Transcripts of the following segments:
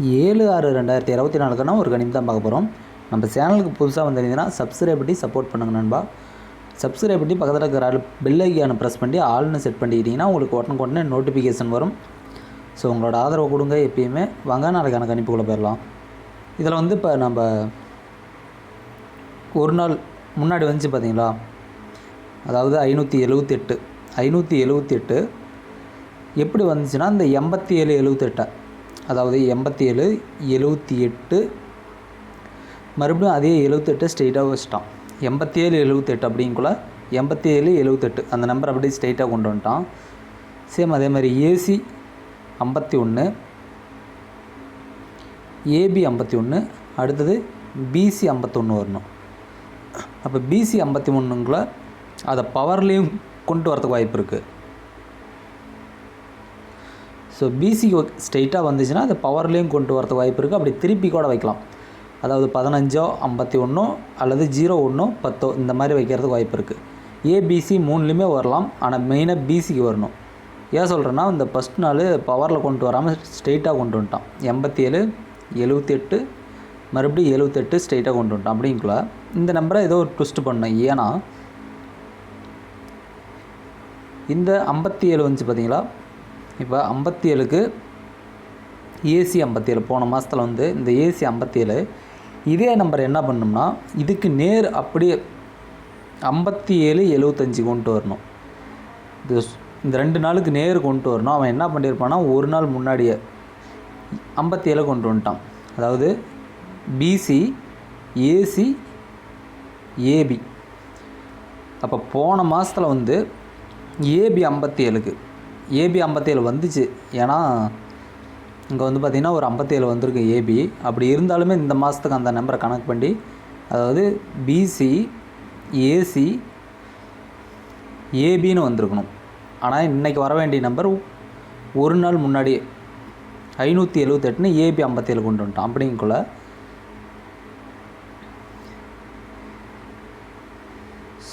7/6/2024 ஒரு கணிப்பு தான் பார்க்க போகிறோம். நம்ம சேனலுக்கு புதுசாக வந்திருந்தீங்கன்னா சப்ஸ்கிரைப் பண்ணி சப்போர்ட் பண்ணுங்கள் நண்பா. சப்ஸ்கிரைப் பண்ணி பக்கத்தில் இருக்கிற பெல் ஐக்கானை ப்ரெஸ் பண்ணி ஆல்னு செட் பண்ணிக்கிட்டிங்கன்னா உங்களுக்கு உடனே நோட்டிஃபிகேஷன் வரும். ஸோ உங்களோட ஆதரவு கொடுங்க எப்பயுமே. வாங்க நாளைக்கான கணிப்புக்குள்ளே போயிடலாம். இதில் வந்து இப்போ நம்ம ஒரு நாள் முன்னாடி வந்துச்சு பார்த்தீங்களா, அதாவது 578 எப்படி வந்துச்சுன்னா இந்த 87/78 அதாவது 87 78 மறுபடியும் அதே 78 ஸ்ட்ரெயிட்டாக வச்சுட்டான். 87/78 அப்படிங்குள்ள 87/78 அந்த நம்பர் அப்படியே ஸ்ட்ரெயிட்டாக கொண்டு வந்துட்டான். சேம் அதே மாதிரி ஏசி 51, ஏபி 51, அடுத்தது பிசி 51 வரணும். அப்போ பிசி 51ங்குள்ள அதை பவர்லேயும் கொண்டு வரதுக்கு வாய்ப்பு இருக்குது. ஸோ பிசி ஸ்ட்ரெயிட்டாக வந்துச்சுன்னா அது பவர்லேயும் கொண்டு வரதுக்கு வாய்ப்பு இருக்குது. அப்படி திருப்பி கூட வைக்கலாம். அதாவது 15 51 அல்லது 01 10 இந்த மாதிரி வைக்கிறதுக்கு வாய்ப்பு இருக்குது. ஏபிசி மூணுலேயுமே வரலாம். ஆனால் மெயினாக பிசிக்கு வரணும். ஏன் சொல்கிறேன்னா இந்த ஃபஸ்ட் நாள் பவரில் கொண்டு வராமல் ஸ்ட்ரெயிட்டாக கொண்டு வந்துட்டான். 87/78 மறுபடியும் 78 ஸ்ட்ரெயிட்டாக கொண்டு வந்துட்டான். அப்படிங்குள்ள இந்த நம்பரை ஏதோ ஒரு ட்விஸ்ட் பண்ணேன். ஏன்னா இந்த 57 வந்துச்சு பார்த்தீங்களா, இப்போ 57க்கு ஏசி 57 போன மாதத்தில் வந்து இந்த ஏசி 57 இதே நம்பர் என்ன பண்ணோம்னா இதுக்கு நேர் அப்படியே 57/75 கொண்டு வரணும். இந்த 2 நாளுக்கு நேர் கொண்டு வரணும். அவன் என்ன பண்ணியிருப்பான்னா ஒரு நாள் முன்னாடியே 57 கொண்டு வந்துட்டான். அதாவது பிசி ஏசி ஏபி. அப்போ போன மாதத்தில் வந்து ஏபி 57 வந்துச்சு. ஏன்னா இங்கே வந்து பார்த்திங்கன்னா ஒரு 57 வந்திருக்கு ஏபி. அப்படி இருந்தாலுமே இந்த மாதத்துக்கு அந்த நம்பரை கணக்கு பண்ணி, அதாவது பிசி ஏசி ஏபின்னு வந்திருக்கணும். ஆனால் இன்றைக்கி வர வேண்டிய நம்பர் ஒரு நாள் முன்னாடியே 578ன்னு ஏபி 57 கொண்டு வந்துட்டான். அப்படிங்குள்ள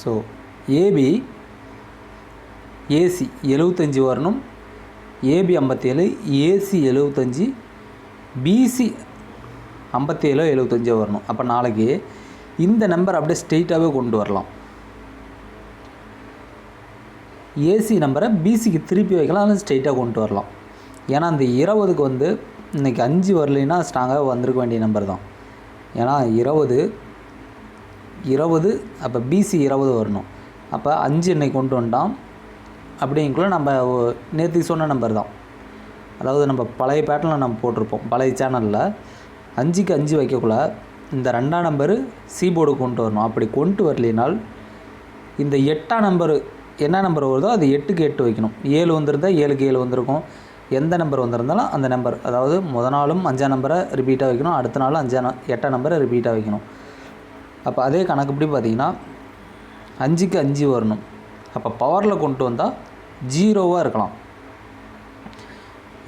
ஸோ ஏபி ஏசி 75 வரணும், ஏபி 57 ஏசி 75 பிசி 57/75 வரணும். அப்போ நாளைக்கு இந்த நம்பர் அப்படியே ஸ்ட்ரெயிட்டாகவே கொண்டு வரலாம். ஏசி நம்பரை பிசிக்கு திருப்பி வைக்கலாம், அல்லது ஸ்ட்ரெயிட்டாக கொண்டு வரலாம். ஏன்னா அந்த 20க்கு வந்து இன்றைக்கி 5 வரலைன்னா ஸ்ட்ராங்காக வந்திருக்க வேண்டிய நம்பர் தான். ஏன்னா 20 அப்போ பிசி 20 வரணும். அப்போ 5 இன்னைக்கு கொண்டு வந்துட்டான். அப்படிங்குள்ள நம்ம நேற்று சொன்ன நம்பர் தான். அதாவது நம்ம பழைய பேட்டர்னில் நம்ம போட்டிருப்போம் பழைய சேனலில் 5க்கு 5 வைக்கக்குள்ள இந்த 2ஆம் நம்பரு சி போர்டு கொண்டு வரணும். அப்படி கொண்டு வரலினால் இந்த 8ஆம் நம்பரு என்ன நம்பர் வருதோ அது 8க்கு 8 வைக்கணும். 7 வந்திருந்தால் 7க்கு 7 வந்திருக்கும். எந்த நம்பர் வந்திருந்தாலும் அந்த நம்பர், அதாவது முதல் நாளும் 5ஆம் நம்பரை ரிப்பீட்டாக வைக்கணும், அடுத்த நாளும் 8ஆம் நம்பரை ரிப்பீட்டாக வைக்கணும். அப்போ அதே கணக்குப்படி பார்த்திங்கன்னா 5க்கு 5 வரணும். அப்போ பவரில் கொண்டு வந்தால் 0வாக இருக்கலாம்.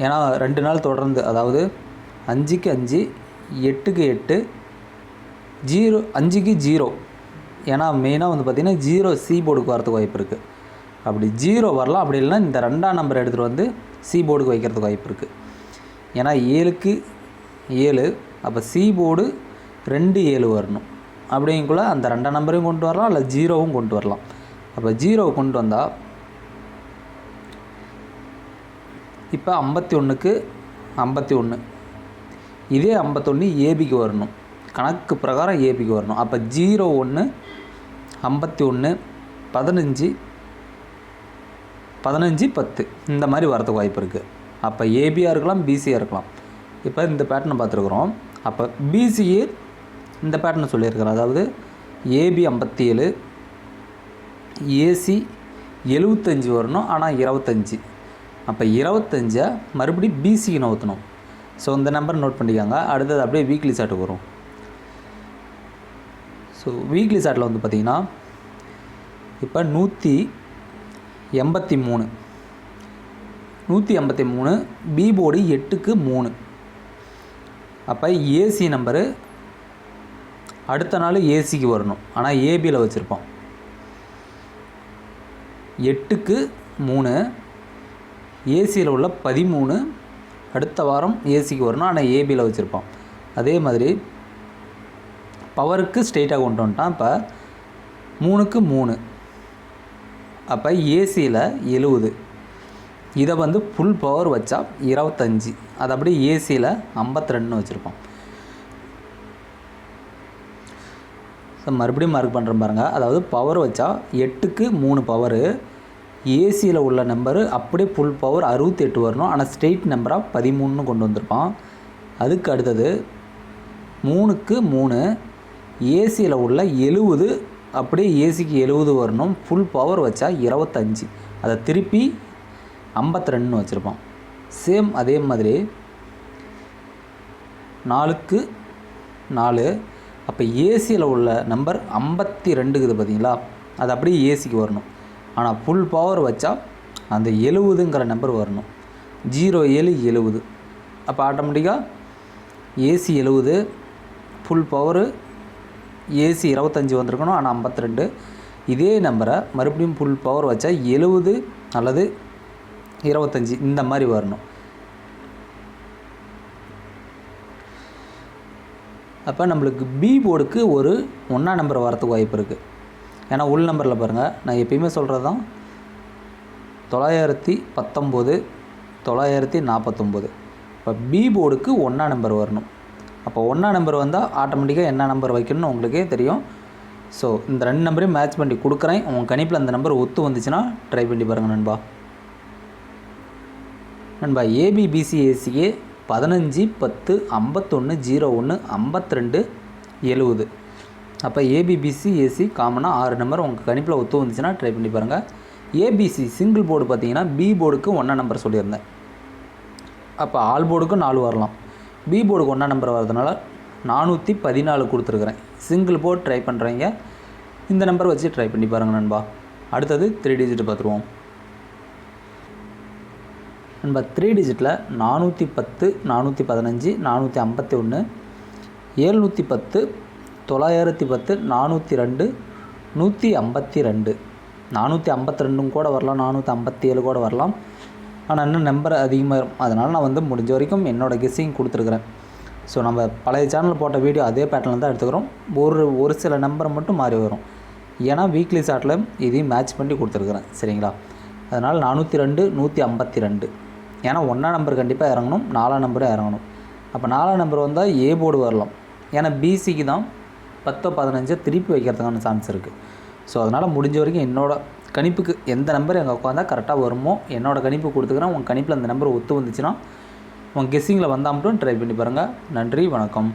ஏன்னா 2 நாள் தொடர்ந்து, அதாவது 5க்கு 5 8க்கு 8 0 5க்கு 0. ஏன்னா மெயினாக வந்து பார்த்திங்கன்னா 0 சி போர்டுக்கு வரதுக்கு வாய்ப்பு இருக்குது. அப்படி 0 வரலாம். அப்படி இல்லைன்னா இந்த 2ஆம் நம்பர் எடுத்துகிட்டு வந்து சி போர்டுக்கு வைக்கிறதுக்கு வாய்ப்பு இருக்குது. ஏன்னா 7க்கு 7 அப்போ சி போர்டு 2 7 வரணும். அப்படிங்குள்ள அந்த 2ஆம் நம்பரையும் கொண்டு வரலாம், இல்லை 0வும் கொண்டு வரலாம். அப்போ 0 கொண்டு வந்தால் இப்போ 51க்கு 51 இதே 51 ஏபிக்கு வரணும். கணக்கு பிரகாரம் ஏபிக்கு வரணும். அப்போ 01 51 15 15 10 இந்த மாதிரி வரதுக்கு வாய்ப்பு இருக்குது. அப்போ ஏபியாக இருக்கலாம், பிசியாக இருக்கலாம். இப்போ இந்த பேட்டர்னை பார்த்துருக்குறோம். அப்போ பிசிஏ இந்த பேட்டர்னை சொல்லியிருக்கிறோம். அதாவது ஏபி 57 ஏசி 75 வரணும், ஆனால் 25. அப்போ 25 மறுபடியும் பிசிக்கு நோற்றணும். ஸோ இந்த நம்பர் நோட் பண்ணிக்காங்க. அடுத்தது அப்படியே வீக்லி சார்ட்டுக்கு வரும். ஸோ வீக்லி சார்ட்டில் வந்து பார்த்திங்கன்னா இப்போ 183 பி போர்டு 8க்கு 3. அப்போ ஏசி நம்பரு அடுத்த நாள் ஏசிக்கு வரணும், ஆனால் ஏபியில் வச்சுருப்பான். 8க்கு 3 ஏசியில் உள்ள 13 அடுத்த வாரம் ஏசிக்கு வரணும், ஆனால் ஏபியில் வச்சுருப்பான். அதே மாதிரி பவருக்கு ஸ்ட்ரெயிட்டாக கொண்டு வந்துட்டான். இப்போ 3க்கு 3, அப்போ ஏசியில் 70, இதை வந்து ஃபுல் பவர் வச்சா 25, அது அப்படியே ஏசியில் 52 வச்சுருப்போம். ஸோ மறுபடியும் மார்க் பண்ணுறேன் பாருங்கள். அதாவது பவர் வச்சா 8க்கு 3 பவரு, ஏசியில் உள்ள நம்பரு அப்படியே ஃபுல் பவர் 68 வரணும், ஆனால் ஸ்ட்ரெயிட் நம்பராக 13 கொண்டு வந்திருப்பான். அதுக்கு அடுத்தது 3க்கு 3, ஏசியில் உள்ள 70 அப்படியே ஏசிக்கு 70 வரணும், ஃபுல் பவர் வச்சா 25, அதை திருப்பி 52 வச்சுருப்பான். சேம் அதே மாதிரி 4க்கு 4, அப்போ ஏசியில் உள்ள நம்பர் 52க்குது பார்த்தீங்களா, அது அப்படியே ஏசிக்கு வரணும், ஆனால் ஃபுல் பவர் வச்சா அந்த 70ங்கிற நம்பர் வரணும். 0770, அப்போ ஆட்டோமேட்டிக்காக ஏசி 70, ஃபுல் பவரு ஏசி 25 வந்திருக்கணும், ஆனால் 52. இதே நம்பரை மறுபடியும் ஃபுல் பவர் வச்சா 70 அல்லது 25 இந்த மாதிரி வரணும். அப்போ நம்மளுக்கு பி போர்டுக்கு ஒரு 1ஆம் நம்பர் வரத்துக்கு வாய்ப்பு இருக்குது. ஏன்னா உள் நம்பரில் பாருங்கள், நான் எப்பயுமே சொல்கிறது தான் 919 949. இப்போ பி போர்டுக்கு 1ஆம் நம்பர் வரணும். அப்போ 1ஆம் நம்பர் வந்தால் ஆட்டோமேட்டிக்காக என்ன நம்பர் வைக்கணும்னு உங்களுக்கே தெரியும். ஸோ இந்த 2 நம்பரையும் மேட்ச் பண்ணி கொடுக்குறேன். உங்கள் கணிப்பில் அந்த நம்பர் ஒத்து வந்துச்சுன்னா ட்ரை பண்ணி பாருங்கள் நண்பா. ஏபிபிசிஏசிஏ 15 10 51 01 52 70. அப்போ ஏபிபிசிஏசி காமனாக 6 நம்பர் உங்கள் கணிப்பில் ஒத்து வந்துச்சுன்னா ட்ரை பண்ணி பாருங்கள். ஏபிசி சிங்கிள் போர்டு பார்த்தீங்கன்னா பி போர்டுக்கு 1ஆம் நம்பர் சொல்லியிருந்தேன். அப்போ ஆல் போர்டுக்கு 4 வரலாம், பி போர்டுக்கு 1ஆம் நம்பர் வரதுனால 414 கொடுத்துருக்குறேன். சிங்கிள் போர்டு ட்ரை பண்ணுறீங்க, இந்த நம்பர் வச்சு ட்ரை பண்ணி பாருங்கள் நண்பா. அடுத்தது 3 டிஜிட் பார்த்துருவோம் நண்பா. 3 டிஜிட்டில் 410 415 451 710 910 402 152 452 கூட வரலாம், 457 கூட வரலாம். ஆனால் இன்னும் நம்பர் அதிகமாக இருக்கும். அதனால் நான் வந்து முடிஞ்ச வரைக்கும் என்னோடய கெஸ்ஸிங் கொடுத்துருக்குறேன். ஸோ நம்ம பழைய சேனல் போட்ட வீடியோ அதே பேட்டர்னில் தான் எடுத்துக்கிறோம். ஒரு சில நம்பர் மட்டும் மாறி வரும். ஏன்னா வீக்லி ஷார்ட்டில் இதையும் மேட்ச் பண்ணி கொடுத்துருக்குறேன், சரிங்களா? அதனால் 402 152. ஏன்னா 1ஆம் நம்பர் கண்டிப்பாக இறங்கணும், 4ஆம் நம்பரும் இறங்கணும். அப்போ 4ஆம் நம்பர் வந்தால் ஏ போர்டு வரலாம். ஏன்னா பிசிக்கு தான் 10 15 திருப்பி வைக்கிறதுக்கான சான்ஸ் இருக்குது. ஸோ அதனால் முடிஞ்ச வரைக்கும் என்னோடய கணிப்புக்கு எந்த நம்பர் எங்கள் உட்காந்தா கரெக்டாக வருமோ என்னோடய கணிப்பு கொடுத்துக்கிறேன். உங்கள் கணிப்பில் அந்த நம்பர் ஒத்து வந்துச்சுன்னா உங்கள் கெஸ்ஸிங்கில் வந்தால் மட்டும் ட்ரை பண்ணி பாருங்கள். நன்றி, வணக்கம்.